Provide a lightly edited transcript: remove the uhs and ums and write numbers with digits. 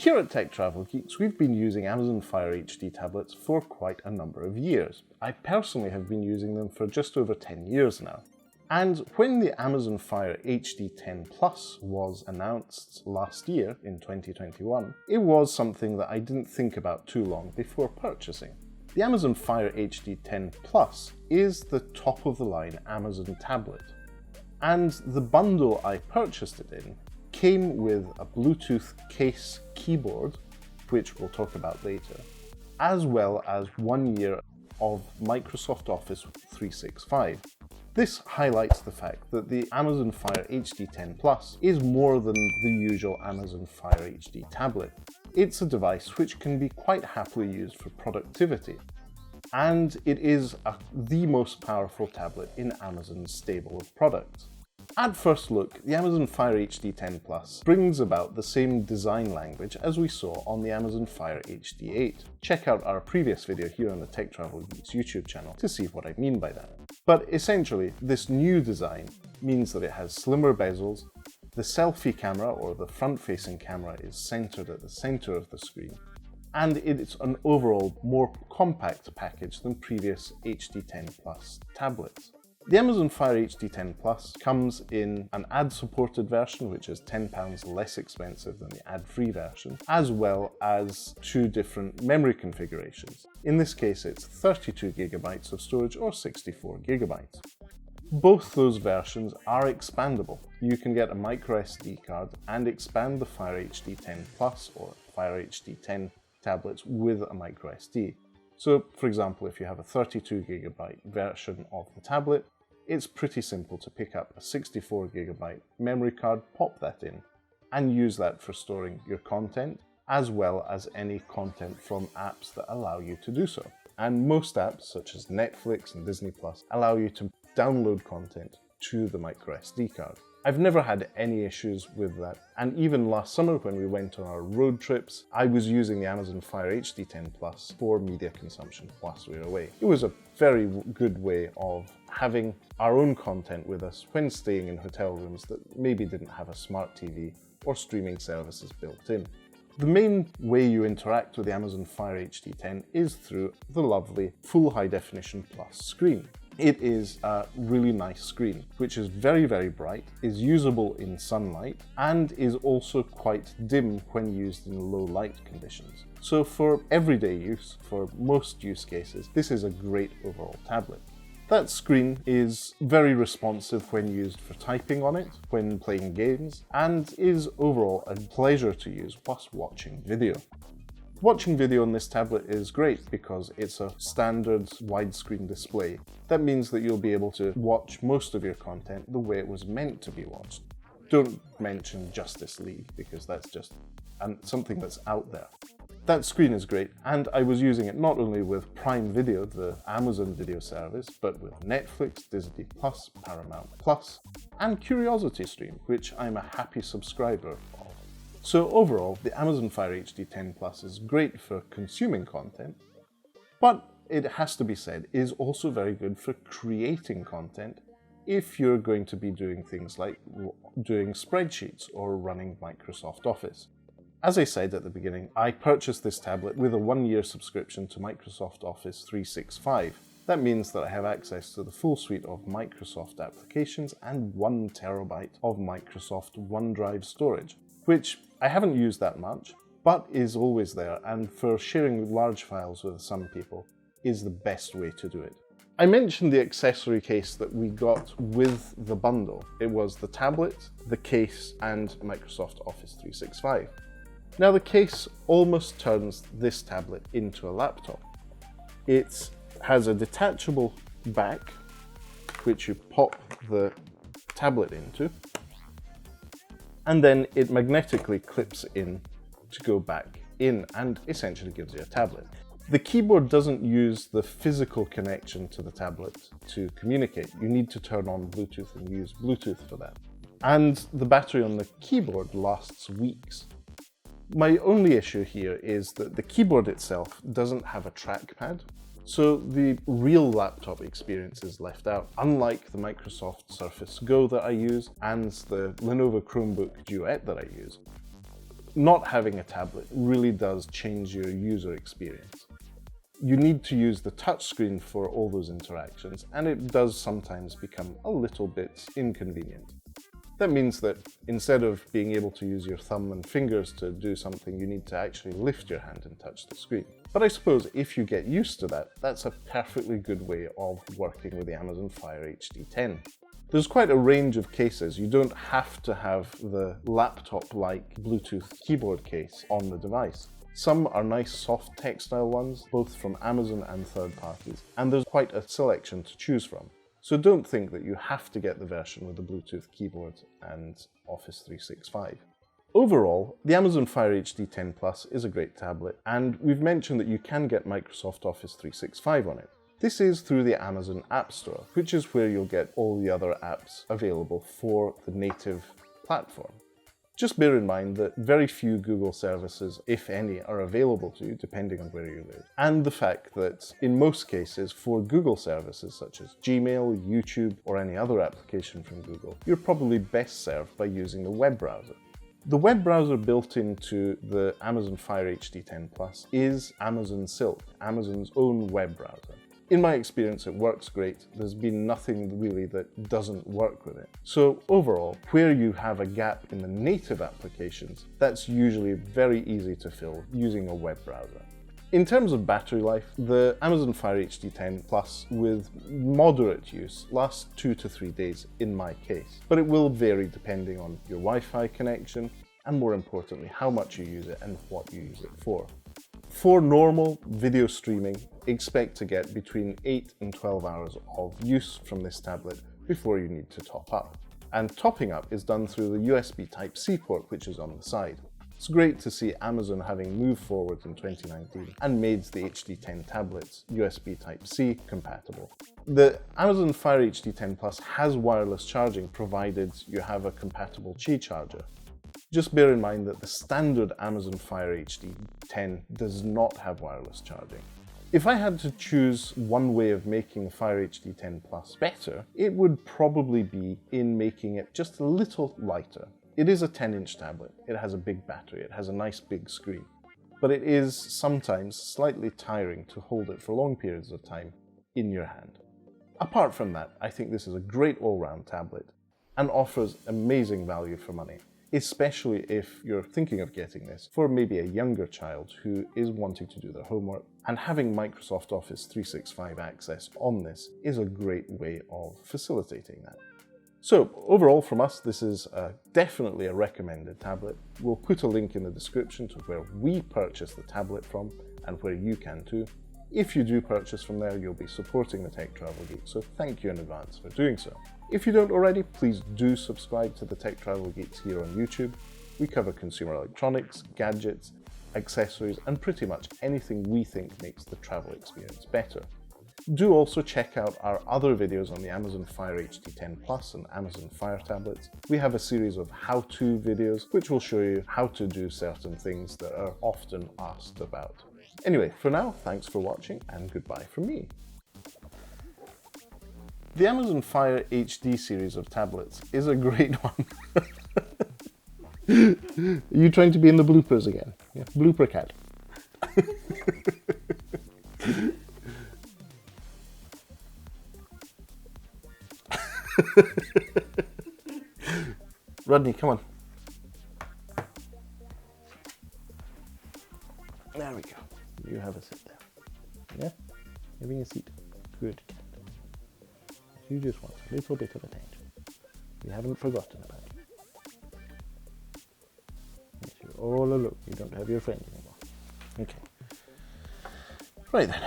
Here at Tech Travel Geeks, we've been using Amazon Fire HD tablets for quite a number of years. I personally have been using them for just over 10 years now. And when the Amazon Fire HD 10 Plus was announced last year in 2021, it was something that I didn't think about too long before purchasing. The Amazon Fire HD 10 Plus is the top of the line Amazon tablet. And the bundle I purchased it in came with a Bluetooth case keyboard, which we'll talk about later, as well as 1 year of Microsoft Office 365. This highlights the fact that the Amazon Fire HD 10 Plus is more than the usual Amazon Fire HD tablet. It's a device which can be quite happily used for productivity, and it is the most powerful tablet in Amazon's stable of products. At first look, the Amazon Fire HD 10 Plus brings about the same design language as we saw on the Amazon Fire HD 8. Check out our previous video here on the Tech Travel Geeks YouTube channel to see what I mean by that. But essentially, this new design means that it has slimmer bezels, the selfie camera or the front-facing camera is centered at the center of the screen, and it's an overall more compact package than previous HD 10 Plus tablets. The Amazon Fire HD 10 Plus comes in an ad-supported version, which is £10 less expensive than the ad-free version, as well as 2 different memory configurations. In this case, it's 32GB of storage or 64GB. Both those versions are expandable. You can get a microSD card and expand the Fire HD 10 Plus or Fire HD 10 tablets with a microSD. So, for example, if you have a 32GB version of the tablet, it's pretty simple to pick up a 64GB memory card, pop that in, and use that for storing your content, as well as any content from apps that allow you to do so. And most apps, such as Netflix and Disney Plus, allow you to download content to the microSD card. I've never had any issues with that, and even last summer when we went on our road trips, I was using the Amazon Fire HD 10 Plus for media consumption whilst we were away. It was a very good way of having our own content with us when staying in hotel rooms that maybe didn't have a smart TV or streaming services built in. The main way you interact with the Amazon Fire HD 10 is through the lovely Full High Definition Plus screen. It is a really nice screen, which is very, very bright, is usable in sunlight, and is also quite dim when used in low light conditions. So for everyday use, for most use cases, this is a great overall tablet. That screen is very responsive when used for typing on it, when playing games, and is overall a pleasure to use whilst watching video. Watching video on this tablet is great because it's a standard widescreen display. That means that you'll be able to watch most of your content the way it was meant to be watched. Don't mention Justice League because that's just something that's out there. That screen is great, and I was using it not only with Prime Video, the Amazon video service, but with Netflix, Disney Plus, Paramount Plus, and CuriosityStream, which I'm a happy subscriber of. So overall, the Amazon Fire HD 10 Plus is great for consuming content, but it has to be said, is also very good for creating content if you're going to be doing things like doing spreadsheets or running Microsoft Office. As I said at the beginning, I purchased this tablet with a 1-year subscription to Microsoft Office 365. That means that I have access to the full suite of Microsoft applications and 1 terabyte of Microsoft OneDrive storage, which I haven't used that much, but is always there, and for sharing large files with some people is the best way to do it. I mentioned the accessory case that we got with the bundle. It was the tablet, the case, and Microsoft Office 365. Now the case almost turns this tablet into a laptop. It has a detachable back, which you pop the tablet into, and then it magnetically clips in to go back in and essentially gives you a tablet. The keyboard doesn't use the physical connection to the tablet to communicate. You need to turn on Bluetooth and use Bluetooth for that. And the battery on the keyboard lasts weeks. My only issue here is that the keyboard itself doesn't have a trackpad, so the real laptop experience is left out, unlike the Microsoft Surface Go that I use and the Lenovo Chromebook Duet that I use. not having a tablet really does change your user experience. You need to use the touchscreen for all those interactions, and it does sometimes become a little bit inconvenient. That means that instead of being able to use your thumb and fingers to do something, you need to actually lift your hand and touch the screen. But I suppose if you get used to that, that's a perfectly good way of working with the Amazon Fire HD 10. There's quite a range of cases. You don't have to have the laptop-like Bluetooth keyboard case on the device. Some are nice soft textile ones, both from Amazon and third parties, and there's quite a selection to choose from. So don't think that you have to get the version with the Bluetooth keyboard and Office 365. Overall, the Amazon Fire HD 10 Plus is a great tablet, and we've mentioned that you can get Microsoft Office 365 on it. This is through the Amazon App Store, which is where you'll get all the other apps available for the native platform. Just bear in mind that very few Google services, if any, are available to you, depending on where you live. And the fact that, in most cases, for Google services such as Gmail, YouTube, or any other application from Google, you're probably best served by using the web browser. The web browser built into the Amazon Fire HD 10 Plus is Amazon Silk, Amazon's own web browser. In my experience, it works great. There's been nothing really that doesn't work with it. So overall, where you have a gap in the native applications, that's usually very easy to fill using a web browser. In terms of battery life, the Amazon Fire HD 10 Plus with moderate use lasts 2 to 3 days in my case, but it will vary depending on your Wi-Fi connection and, more importantly, how much you use it and what you use it for. For normal video streaming, expect to get between 8 and 12 hours of use from this tablet before you need to top up. And topping up is done through the USB Type-C port, which is on the side. It's great to see Amazon having moved forward in 2019 and made the HD10 tablets USB Type-C compatible. The Amazon Fire HD 10 Plus has wireless charging provided you have a compatible Qi charger. Just bear in mind that the standard Amazon Fire HD 10 does not have wireless charging. If I had to choose one way of making Fire HD 10 Plus better, it would probably be in making it just a little lighter. It is a 10-inch tablet, it has a big battery, it has a nice big screen, but it is sometimes slightly tiring to hold it for long periods of time in your hand. Apart from that, I think this is a great all-round tablet and offers amazing value for money, especially if you're thinking of getting this for maybe a younger child who is wanting to do their homework, and having Microsoft Office 365 access on this is a great way of facilitating that. So overall from us, this is definitely a recommended tablet. We'll put a link in the description to where we purchased the tablet from and where you can too. If you do purchase from there, you'll be supporting the Tech Travel Geek, so thank you in advance for doing so. If you don't already, please do subscribe to the Tech Travel Geeks here on YouTube. We cover consumer electronics, gadgets, accessories, and pretty much anything we think makes the travel experience better. Do also check out our other videos on the Amazon Fire HD 10 Plus and Amazon Fire tablets. We have a series of how-to videos which will show you how to do certain things that are often asked about. Anyway, for now, thanks for watching and goodbye from me. The Amazon Fire HD series of tablets is a great one. Are you trying to be in the bloopers again? Yeah. Blooper cat. Rodney, come on. There we go. You have a seat there. Yeah? Having a seat. Good cat. You just want a little bit of attention. We haven't forgotten about you. Yes, you're all alone. You don't have your friend anymore. Okay. Right then.